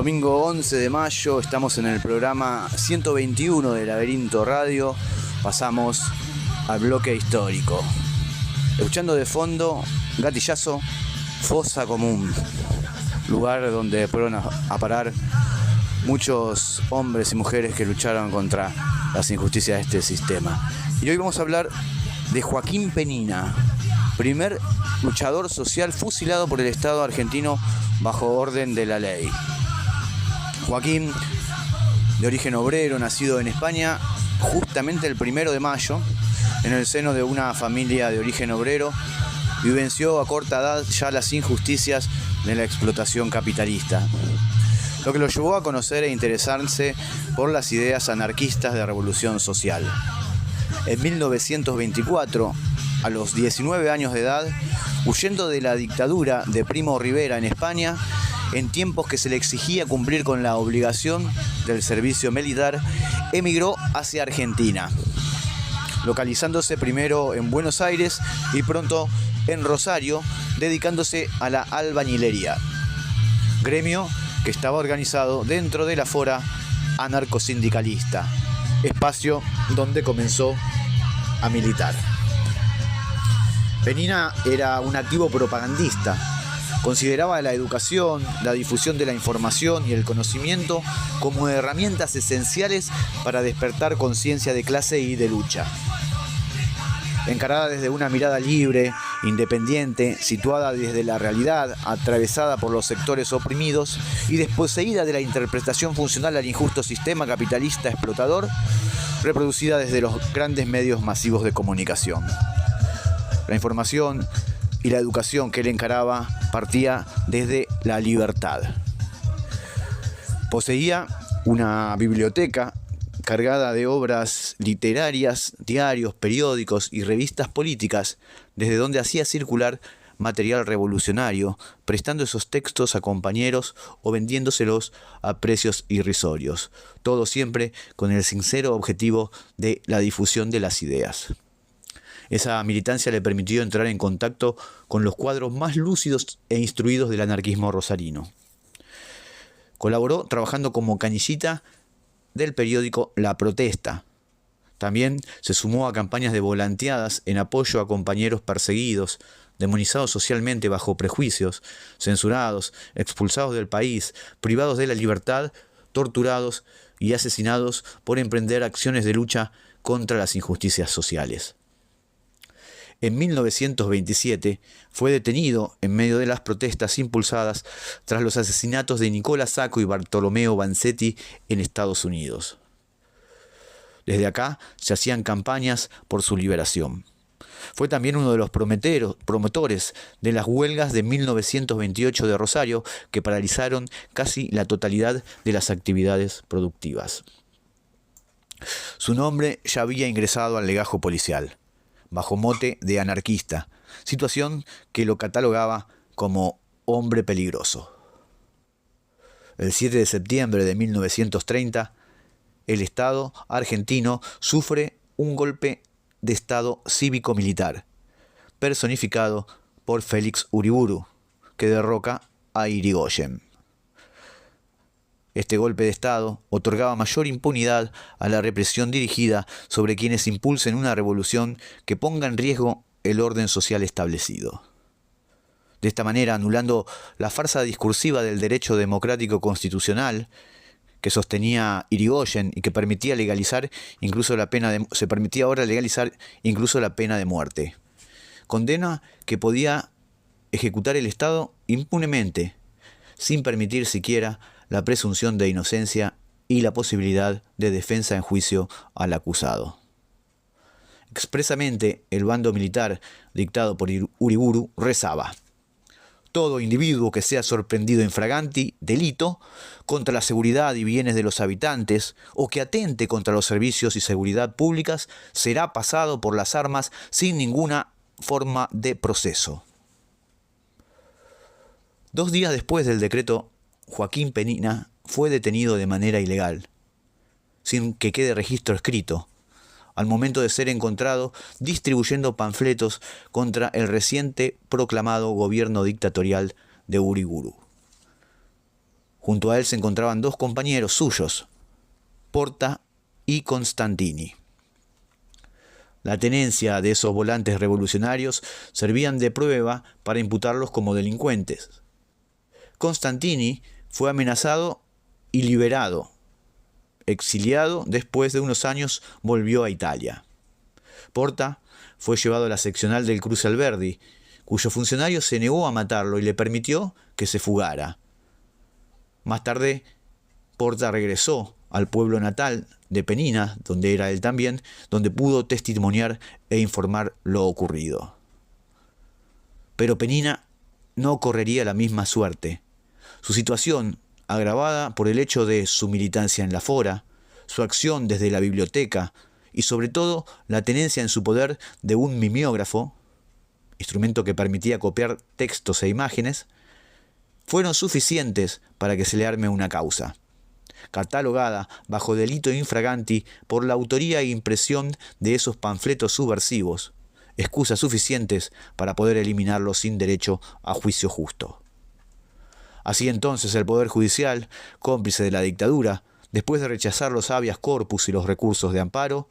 Domingo 11 de mayo, estamos en el programa 121 de Laberinto Radio. Pasamos al bloque histórico. Escuchando de fondo, gatillazo, fosa común. Lugar donde fueron a parar muchos hombres y mujeres que lucharon contra las injusticias de este sistema. Y hoy vamos a hablar de Joaquín Penina, primer luchador social fusilado por el Estado argentino bajo orden de la ley. Joaquín, de origen obrero, nacido en España justamente el 1 de mayo, en el seno de una familia de origen obrero, vivenció a corta edad ya las injusticias de la explotación capitalista, lo que lo llevó a conocer e interesarse por las ideas anarquistas de revolución social. En 1924, a los 19 años de edad, huyendo de la dictadura de Primo de Rivera en España, en tiempos que se le exigía cumplir con la obligación del servicio militar, emigró hacia Argentina, localizándose primero en Buenos Aires y pronto en Rosario, dedicándose a la albañilería, gremio que estaba organizado dentro de la Fora anarcosindicalista, espacio donde comenzó a militar. Penina era un activo propagandista. Consideraba la educación, la difusión de la información y el conocimiento como herramientas esenciales para despertar conciencia de clase y de lucha. Encarada desde una mirada libre, independiente, situada desde la realidad, atravesada por los sectores oprimidos y desposeída de la interpretación funcional al injusto sistema capitalista explotador, reproducida desde los grandes medios masivos de comunicación. La información y la educación que él encaraba partía desde la libertad. Poseía una biblioteca cargada de obras literarias, diarios, periódicos y revistas políticas, desde donde hacía circular material revolucionario, prestando esos textos a compañeros o vendiéndoselos a precios irrisorios, todo siempre con el sincero objetivo de la difusión de las ideas. Esa militancia le permitió entrar en contacto con los cuadros más lúcidos e instruidos del anarquismo rosarino. Colaboró trabajando como canillita del periódico La Protesta. También se sumó a campañas de volanteadas en apoyo a compañeros perseguidos, demonizados socialmente bajo prejuicios, censurados, expulsados del país, privados de la libertad, torturados y asesinados por emprender acciones de lucha contra las injusticias sociales. En 1927 fue detenido en medio de las protestas impulsadas tras los asesinatos de Nicola Sacco y Bartolomeo Vanzetti en Estados Unidos. Desde acá se hacían campañas por su liberación. Fue también uno de los promotores de las huelgas de 1928 de Rosario, que paralizaron casi la totalidad de las actividades productivas. Su nombre ya había ingresado al legajo policial, bajo mote de anarquista, situación que lo catalogaba como hombre peligroso. El 7 de septiembre de 1930, el Estado argentino sufre un golpe de Estado cívico-militar, personificado por Félix Uriburu, que derroca a Irigoyen. Este golpe de Estado otorgaba mayor impunidad a la represión dirigida sobre quienes impulsen una revolución que ponga en riesgo el orden social establecido. De esta manera, anulando la farsa discursiva del derecho democrático constitucional que sostenía Irigoyen y que permitía legalizar incluso se permitía ahora legalizar incluso la pena de muerte. Condena que podía ejecutar el Estado impunemente, sin permitir siquiera la presunción de inocencia y la posibilidad de defensa en juicio al acusado. Expresamente, el bando militar dictado por Uriburu rezaba: todo individuo que sea sorprendido en fraganti delito contra la seguridad y bienes de los habitantes o que atente contra los servicios y seguridad públicas será pasado por las armas sin ninguna forma de proceso. 2 días después del decreto, Joaquín Penina fue detenido de manera ilegal, sin que quede registro escrito, al momento de ser encontrado distribuyendo panfletos contra el reciente proclamado gobierno dictatorial de Uriburu. Junto a él se encontraban dos compañeros suyos, Porta y Constantini. La tenencia de esos volantes revolucionarios servían de prueba para imputarlos como delincuentes. Constantini fue amenazado y liberado. Exiliado, después de unos años volvió a Italia. Porta fue llevado a la seccional del Cruce Alberdi, cuyo funcionario se negó a matarlo y le permitió que se fugara. Más tarde, Porta regresó al pueblo natal de Penina, donde era él también, donde pudo testimoniar e informar lo ocurrido. Pero Penina no correría la misma suerte. Su situación, agravada por el hecho de su militancia en la Fora, su acción desde la biblioteca y sobre todo la tenencia en su poder de un mimeógrafo, instrumento que permitía copiar textos e imágenes, fueron suficientes para que se le arme una causa, catalogada bajo delito infraganti por la autoría e impresión de esos panfletos subversivos, excusas suficientes para poder eliminarlos sin derecho a juicio justo. Así entonces el Poder Judicial, cómplice de la dictadura, después de rechazar los habeas corpus y los recursos de amparo,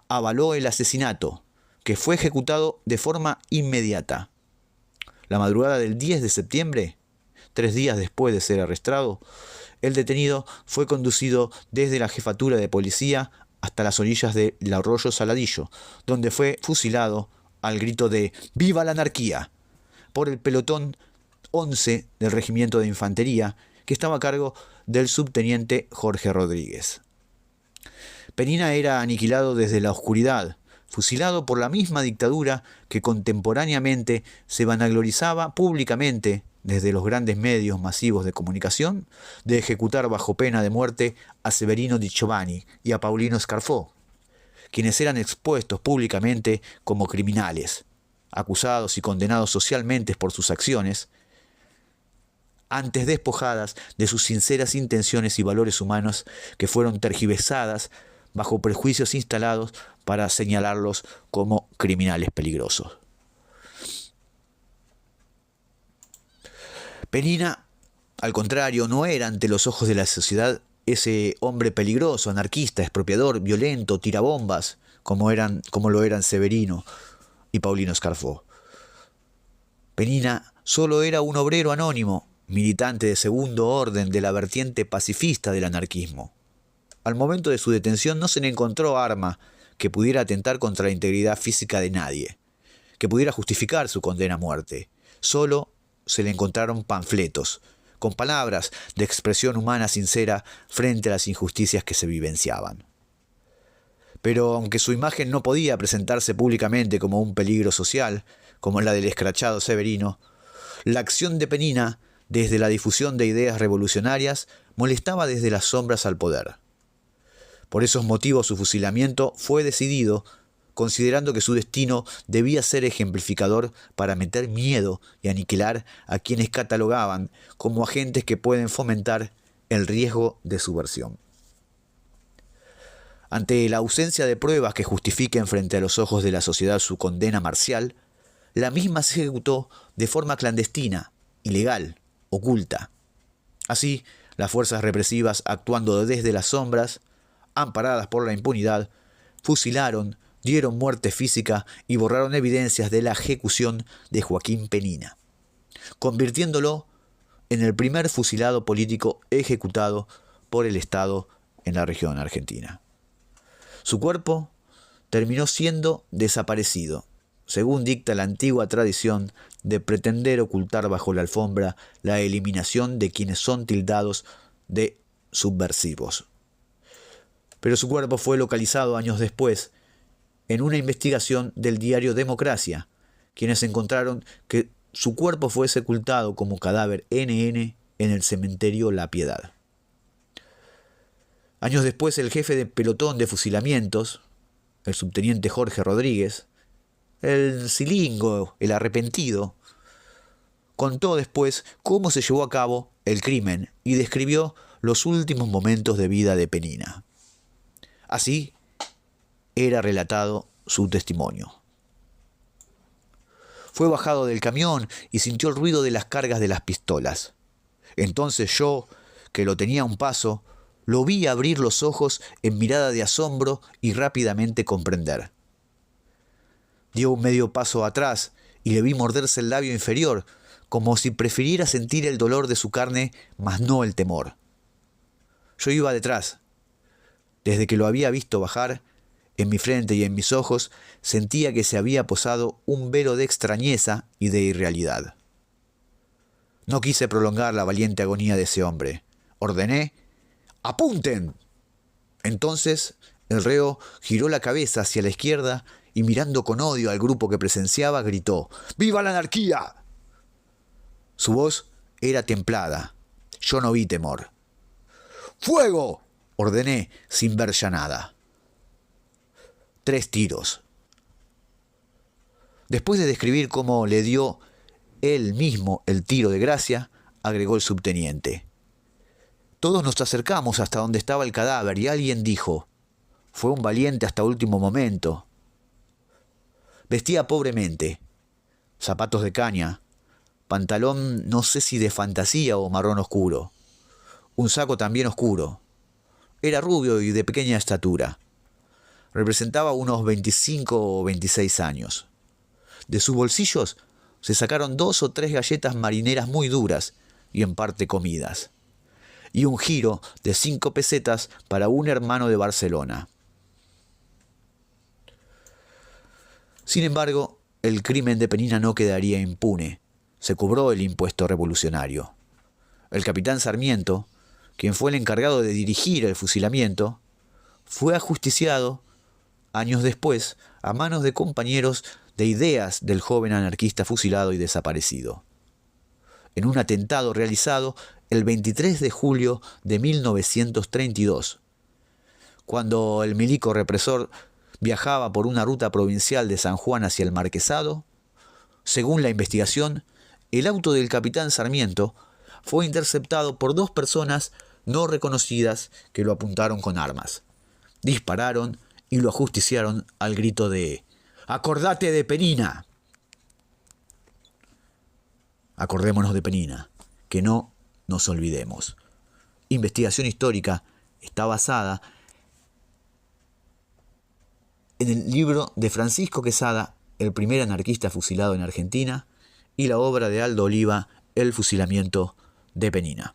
avaló el asesinato, que fue ejecutado de forma inmediata. La madrugada del 10 de septiembre, 3 días después de ser arrestado, el detenido fue conducido desde la jefatura de policía hasta las orillas del arroyo Saladillo, donde fue fusilado al grito de ¡Viva la anarquía!, por el pelotón 11 del Regimiento de Infantería, que estaba a cargo del subteniente Jorge Rodríguez. Penina era aniquilado desde la oscuridad, fusilado por la misma dictadura que contemporáneamente se vanaglorizaba públicamente desde los grandes medios masivos de comunicación de ejecutar bajo pena de muerte a Severino Di Giovanni y a Paulino Scarfò, quienes eran expuestos públicamente como criminales, acusados y condenados socialmente por sus acciones, antes despojadas de sus sinceras intenciones y valores humanos que fueron tergiversadas bajo prejuicios instalados para señalarlos como criminales peligrosos. Penina, al contrario, no era ante los ojos de la sociedad ese hombre peligroso, anarquista, expropiador, violento, tirabombas, como lo eran Severino y Paulino Scarfò. Penina solo era un obrero anónimo, militante de segundo orden de la vertiente pacifista del anarquismo. Al momento de su detención no se le encontró arma que pudiera atentar contra la integridad física de nadie, que pudiera justificar su condena a muerte. Solo se le encontraron panfletos, con palabras de expresión humana sincera frente a las injusticias que se vivenciaban. Pero aunque su imagen no podía presentarse públicamente como un peligro social, como la del escrachado Severino, la acción de Penina, desde la difusión de ideas revolucionarias, molestaba desde las sombras al poder. Por esos motivos su fusilamiento fue decidido, considerando que su destino debía ser ejemplificador para meter miedo y aniquilar a quienes catalogaban como agentes que pueden fomentar el riesgo de subversión. Ante la ausencia de pruebas que justifiquen frente a los ojos de la sociedad su condena marcial, la misma se ejecutó de forma clandestina, ilegal, oculta. Así, las fuerzas represivas, actuando desde las sombras, amparadas por la impunidad, fusilaron, dieron muerte física y borraron evidencias de la ejecución de Joaquín Penina, convirtiéndolo en el primer fusilado político ejecutado por el Estado en la región argentina. Su cuerpo terminó siendo desaparecido, según dicta la antigua tradición de pretender ocultar bajo la alfombra la eliminación de quienes son tildados de subversivos. Pero su cuerpo fue localizado años después en una investigación del diario Democracia, quienes encontraron que su cuerpo fue sepultado como cadáver NN en el cementerio La Piedad. Años después, el jefe de pelotón de fusilamientos, el subteniente Jorge Rodríguez, el cilingo, el arrepentido, contó después cómo se llevó a cabo el crimen y describió los últimos momentos de vida de Penina. Así era relatado su testimonio. Fue bajado del camión y sintió el ruido de las cargas de las pistolas. Entonces yo, que lo tenía a un paso, lo vi abrir los ojos en mirada de asombro y rápidamente comprender. Dio un medio paso atrás y le vi morderse el labio inferior, como si prefiriera sentir el dolor de su carne, mas no el temor. Yo iba detrás. Desde que lo había visto bajar, en mi frente y en mis ojos sentía que se había posado un velo de extrañeza y de irrealidad. No quise prolongar la valiente agonía de ese hombre. Ordené: ¡apunten! Entonces el reo giró la cabeza hacia la izquierda y, mirando con odio al grupo que presenciaba, gritó: ¡Viva la anarquía! Su voz era templada. Yo no vi temor. ¡Fuego!, ordené sin ver ya nada. 3 tiros. Después de describir cómo le dio él mismo el tiro de gracia, agregó el subteniente: todos nos acercamos hasta donde estaba el cadáver y alguien dijo: fue un valiente hasta último momento. Vestía pobremente, zapatos de caña, pantalón no sé si de fantasía o marrón oscuro, un saco también oscuro. Era rubio y de pequeña estatura. Representaba unos 25 o 26 años. De sus bolsillos se sacaron 2 o 3 galletas marineras muy duras y en parte comidas, y un giro de 5 pesetas para un hermano de Barcelona. Sin embargo, el crimen de Penina no quedaría impune. Se cobró el impuesto revolucionario. El capitán Sarmiento, quien fue el encargado de dirigir el fusilamiento, fue ajusticiado años después a manos de compañeros de ideas del joven anarquista fusilado y desaparecido, en un atentado realizado el 23 de julio de 1932, cuando el milico represor viajaba por una ruta provincial de San Juan hacia el Marquesado. Según la investigación, el auto del capitán Sarmiento fue interceptado por 2 personas no reconocidas que lo apuntaron con armas. Dispararon y lo ajusticiaron al grito de «¡Acordate de Penina!». Acordémonos de Penina, que no nos olvidemos. Investigación histórica está basada en el libro de Francisco Quesada, el primer anarquista fusilado en Argentina, y la obra de Aldo Oliva, El fusilamiento de Penina.